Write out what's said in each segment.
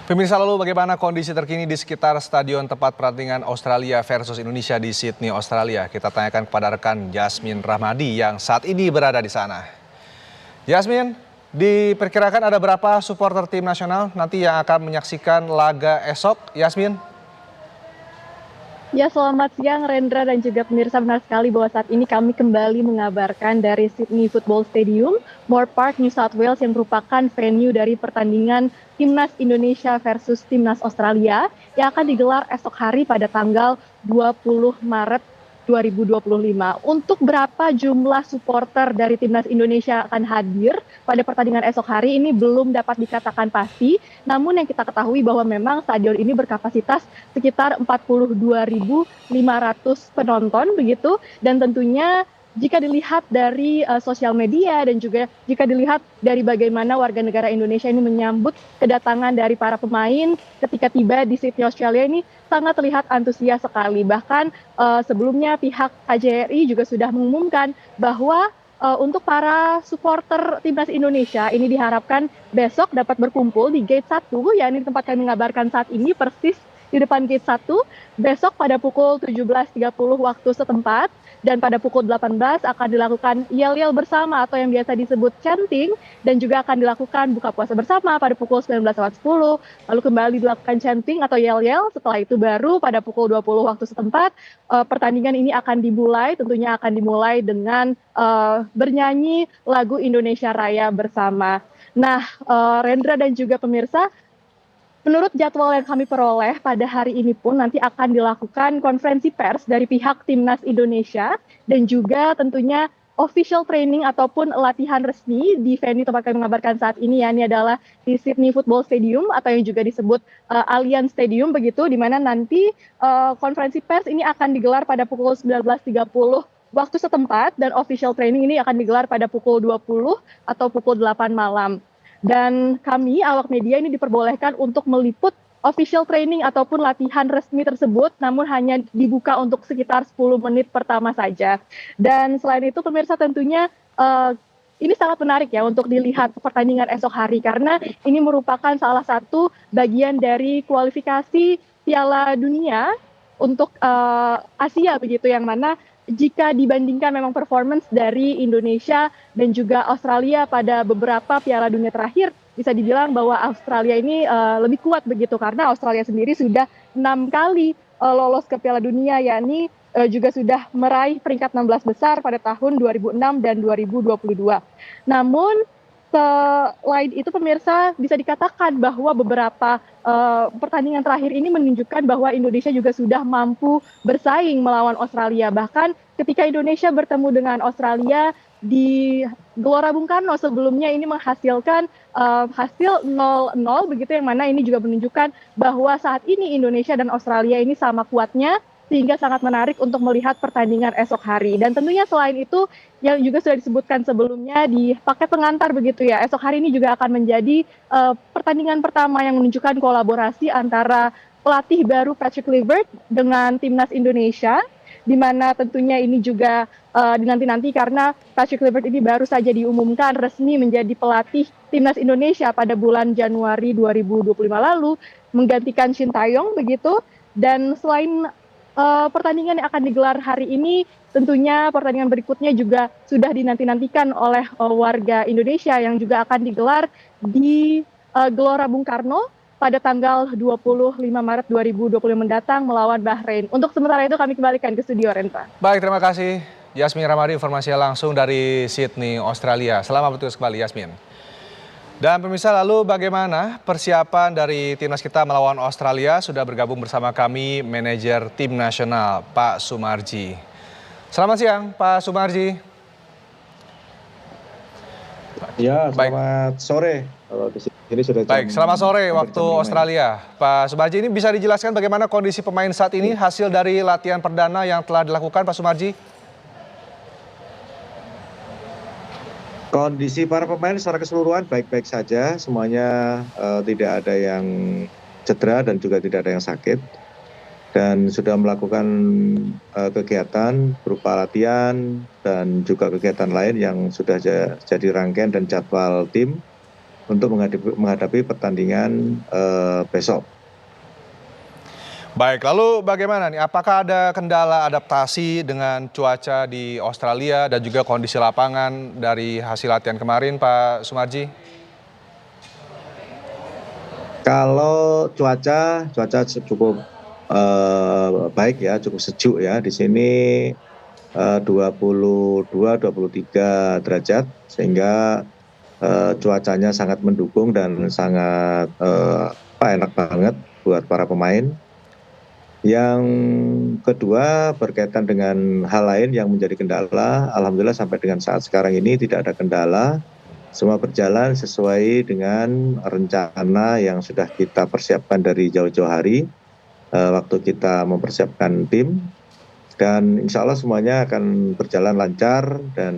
Pemirsa, lalu bagaimana kondisi terkini di sekitar stadion tempat pertandingan Australia versus Indonesia di Sydney, Australia? Kita tanyakan kepada rekan Yasmin Rahmadi yang saat ini berada di sana. Yasmin, diperkirakan ada berapa supporter tim nasional nanti yang akan menyaksikan laga esok, Yasmin? Ya, selamat siang Rendra dan juga pemirsa. Benar sekali bahwa saat ini kami kembali mengabarkan dari Sydney Football Stadium, Moore Park, New South Wales yang merupakan venue dari pertandingan Timnas Indonesia versus Timnas Australia yang akan digelar esok hari pada tanggal 20 Maret 2025. Untuk berapa jumlah supporter dari Timnas Indonesia akan hadir pada pertandingan esok hari ini belum dapat dikatakan pasti. Namun yang kita ketahui bahwa memang stadion ini berkapasitas sekitar 42.500 penonton begitu, dan tentunya jika dilihat dari sosial media dan juga jika dilihat dari bagaimana warga negara Indonesia ini menyambut kedatangan dari para pemain ketika tiba di Sydney, Australia ini sangat terlihat antusias sekali. Bahkan sebelumnya pihak KJRI juga sudah mengumumkan bahwa untuk para supporter Timnas Indonesia ini diharapkan besok dapat berkumpul di Gate 1, yakni tempat kami mengabarkan saat ini persis di depan Gate 1, besok pada pukul 17.30 waktu setempat, dan pada pukul 18 akan dilakukan yel-yel bersama atau yang biasa disebut chanting, dan juga akan dilakukan buka puasa bersama pada pukul 19.10, lalu kembali dilakukan chanting atau yel-yel. Setelah itu baru pada pukul 20 waktu setempat pertandingan ini akan dimulai, tentunya akan dimulai dengan bernyanyi lagu Indonesia Raya bersama. Nah, Rendra dan juga pemirsa, menurut jadwal yang kami peroleh pada hari ini pun nanti akan dilakukan konferensi pers dari pihak Timnas Indonesia dan juga tentunya official training ataupun latihan resmi di venue tempat kami mengabarkan saat ini, yakni adalah di Sydney Football Stadium atau yang juga disebut Allianz Stadium begitu, di mana nanti konferensi pers ini akan digelar pada pukul 19.30 waktu setempat, dan official training ini akan digelar pada pukul 20 atau pukul 8 malam. Dan kami, awak media, ini diperbolehkan untuk meliput official training ataupun latihan resmi tersebut, namun hanya dibuka untuk sekitar 10 menit pertama saja. Dan selain itu pemirsa, tentunya ini sangat menarik ya untuk dilihat pertandingan esok hari, karena ini merupakan salah satu bagian dari kualifikasi Piala Dunia untuk Asia begitu, yang mana jika dibandingkan memang performance dari Indonesia dan juga Australia pada beberapa Piala Dunia terakhir, bisa dibilang bahwa Australia ini lebih kuat begitu, karena Australia sendiri sudah 6 kali lolos ke Piala Dunia, yakni juga sudah meraih peringkat 16 besar pada tahun 2006 dan 2022. Namun selain itu pemirsa, bisa dikatakan bahwa beberapa pertandingan terakhir ini menunjukkan bahwa Indonesia juga sudah mampu bersaing melawan Australia. Bahkan ketika Indonesia bertemu dengan Australia di Gelora Bung Karno sebelumnya, ini menghasilkan hasil 0-0 begitu, yang mana ini juga menunjukkan bahwa saat ini Indonesia dan Australia ini sama kuatnya, sehingga sangat menarik untuk melihat pertandingan esok hari. Dan tentunya selain itu, yang juga sudah disebutkan sebelumnya di paket pengantar begitu ya, esok hari ini juga akan menjadi pertandingan pertama yang menunjukkan kolaborasi antara pelatih baru Patrick Kluivert dengan Timnas Indonesia, di mana tentunya ini juga dinanti-nanti karena Patrick Kluivert ini baru saja diumumkan resmi menjadi pelatih Timnas Indonesia pada bulan Januari 2025 lalu, menggantikan Shin Tae-yong begitu. Dan selain pertandingan yang akan digelar hari ini, tentunya pertandingan berikutnya juga sudah dinanti-nantikan oleh warga Indonesia yang juga akan digelar di Gelora Bung Karno pada tanggal 25 Maret 2020 mendatang melawan Bahrain. Untuk sementara itu kami kembalikan ke studio, Renta. Baik, terima kasih Yasmin Rahmadi, informasinya langsung dari Sydney, Australia. Selamat bertugas kembali, Yasmin. Dan pemirsa, lalu bagaimana persiapan dari timnas kita melawan Australia? Sudah bergabung bersama kami manajer tim nasional Pak Sumarji. Selamat siang Pak Sumarji. Ya, selamat sore. Kalau di sini sudah baik, selamat sore waktu Australia. Pak Sumarji, ini bisa dijelaskan bagaimana kondisi pemain saat ini, hasil dari latihan perdana yang telah dilakukan Pak Sumarji? Kondisi para pemain secara keseluruhan baik-baik saja, semuanya tidak ada yang cedera dan juga tidak ada yang sakit. Dan sudah melakukan kegiatan berupa latihan dan juga kegiatan lain yang sudah jadi rangkaian dan jadwal tim. untuk menghadapi pertandingan besok. Baik, lalu bagaimana nih? Apakah ada kendala adaptasi dengan cuaca di Australia dan juga kondisi lapangan dari hasil latihan kemarin, Pak Sumarji? Kalau cuaca cukup baik ya, cukup sejuk ya. Di sini 22-23 derajat, sehingga cuacanya sangat mendukung dan sangat enak banget buat para pemain. Yang kedua, berkaitan dengan hal lain yang menjadi kendala, alhamdulillah sampai dengan saat sekarang ini tidak ada kendala. Semua berjalan sesuai dengan rencana yang sudah kita persiapkan dari jauh-jauh hari, waktu kita mempersiapkan tim. Dan insya Allah semuanya akan berjalan lancar, dan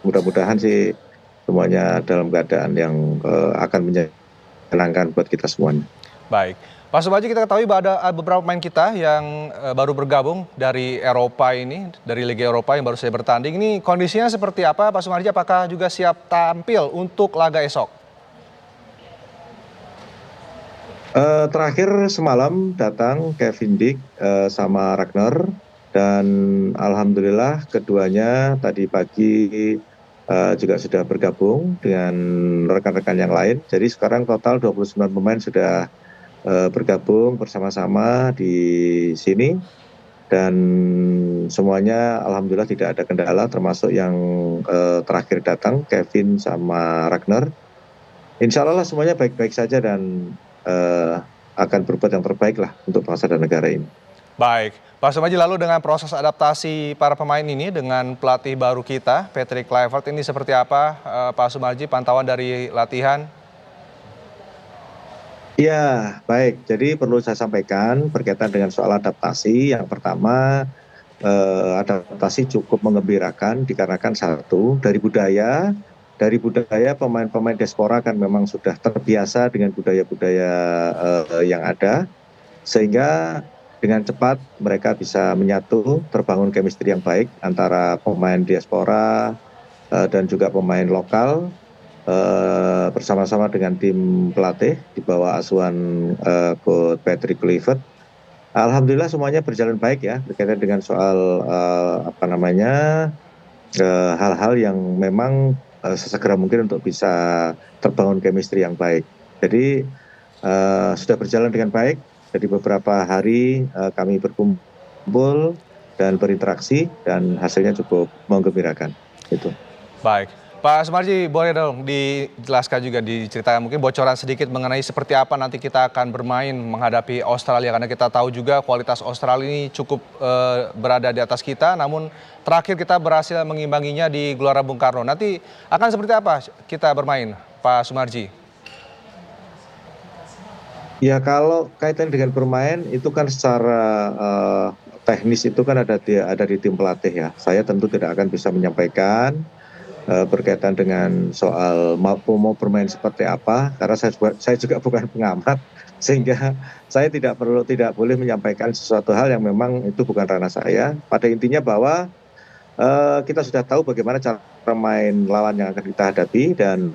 mudah-mudahan sih semuanya dalam keadaan yang akan menyenangkan buat kita semuanya. Baik, Pak Sumarji, kita ketahui bahwa ada beberapa pemain kita yang baru bergabung dari Eropa ini, dari Liga Eropa yang baru saja bertanding. Ini kondisinya seperti apa, Pak Sumarji? Apakah juga siap tampil untuk laga esok? Terakhir semalam datang Kevin Dick sama Ragnar, dan alhamdulillah keduanya tadi pagi juga sudah bergabung dengan rekan-rekan yang lain. Jadi sekarang total 29 pemain sudah bergabung bersama-sama di sini, dan semuanya alhamdulillah tidak ada kendala, termasuk yang terakhir datang Kevin sama Ragnar. Insya Allah semuanya baik-baik saja dan akan berbuat yang terbaik lah untuk bangsa dan negara ini. Baik, Pak Sumarji, lalu dengan proses adaptasi para pemain ini dengan pelatih baru kita, Patrick Kluivert, ini seperti apa, Pak Sumarji, pantauan dari latihan? Ya, baik. Jadi perlu saya sampaikan berkaitan dengan soal adaptasi. Yang pertama, adaptasi cukup mengembirakan dikarenakan satu, dari budaya pemain-pemain diaspora kan memang sudah terbiasa dengan budaya-budaya yang ada, sehingga dengan cepat mereka bisa menyatu, terbangun chemistry yang baik antara pemain diaspora dan juga pemain lokal, bersama-sama dengan tim pelatih di bawah asuhan Coach Patrick Kluivert. Alhamdulillah semuanya berjalan baik ya, berkaitan dengan soal hal-hal yang memang sesegera mungkin untuk bisa terbangun chemistry yang baik. Jadi sudah berjalan dengan baik. Jadi beberapa hari kami berkumpul dan berinteraksi, dan hasilnya cukup menggembirakan. Itu. Baik, Pak Sumarji, boleh dong dijelaskan juga, diceritakan mungkin bocoran sedikit mengenai seperti apa nanti kita akan bermain menghadapi Australia, karena kita tahu juga kualitas Australia ini cukup berada di atas kita, namun terakhir kita berhasil mengimbanginya di Gelora Bung Karno. Nanti akan seperti apa kita bermain, Pak Sumarji? Ya, kalau kaitan dengan bermain itu kan secara teknis itu kan ada di tim pelatih ya. Saya tentu tidak akan bisa menyampaikan berkaitan dengan soal mau bermain seperti apa, karena saya juga bukan pengamat, sehingga saya tidak boleh menyampaikan sesuatu hal yang memang itu bukan ranah saya. Pada intinya bahwa kita sudah tahu bagaimana cara main lawan yang akan kita hadapi, dan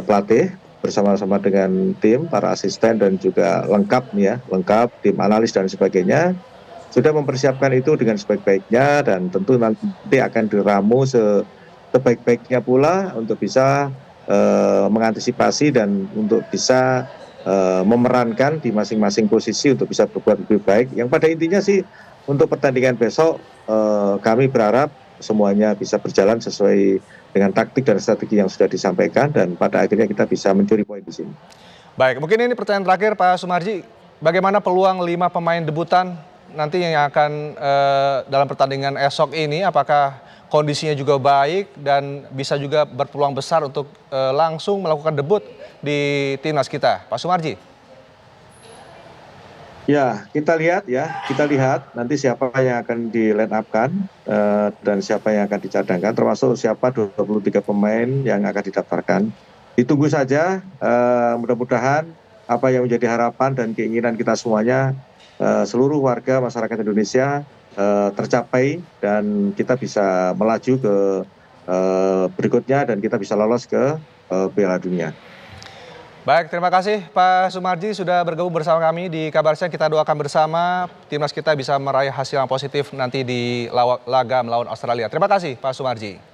pelatih bersama-sama dengan tim, para asisten, dan juga lengkap tim analis dan sebagainya, sudah mempersiapkan itu dengan sebaik-baiknya, dan tentu nanti akan diramu sebaik-baiknya pula untuk bisa mengantisipasi dan untuk bisa memerankan di masing-masing posisi untuk bisa berbuat lebih baik. Yang pada intinya sih untuk pertandingan besok kami berharap semuanya bisa berjalan sesuai dengan taktik dan strategi yang sudah disampaikan, dan pada akhirnya kita bisa mencuri poin di sini. Baik, mungkin ini pertanyaan terakhir, Pak Sumarji. Bagaimana peluang 5 pemain debutan nanti yang akan dalam pertandingan esok ini? Apakah kondisinya juga baik dan bisa juga berpeluang besar untuk langsung melakukan debut di timnas kita, Pak Sumarji? Ya, kita lihat nanti siapa yang akan di line up-kan dan siapa yang akan dicadangkan, termasuk siapa 23 pemain yang akan didaftarkan. Ditunggu saja, mudah-mudahan apa yang menjadi harapan dan keinginan kita semuanya, seluruh warga masyarakat Indonesia tercapai, dan kita bisa melaju ke berikutnya, dan kita bisa lolos ke Piala Dunia. Baik, terima kasih Pak Sumarji sudah bergabung bersama kami di Kabar Siang. Kita doakan bersama timnas kita bisa meraih hasil yang positif nanti di laga melawan Australia. Terima kasih Pak Sumarji.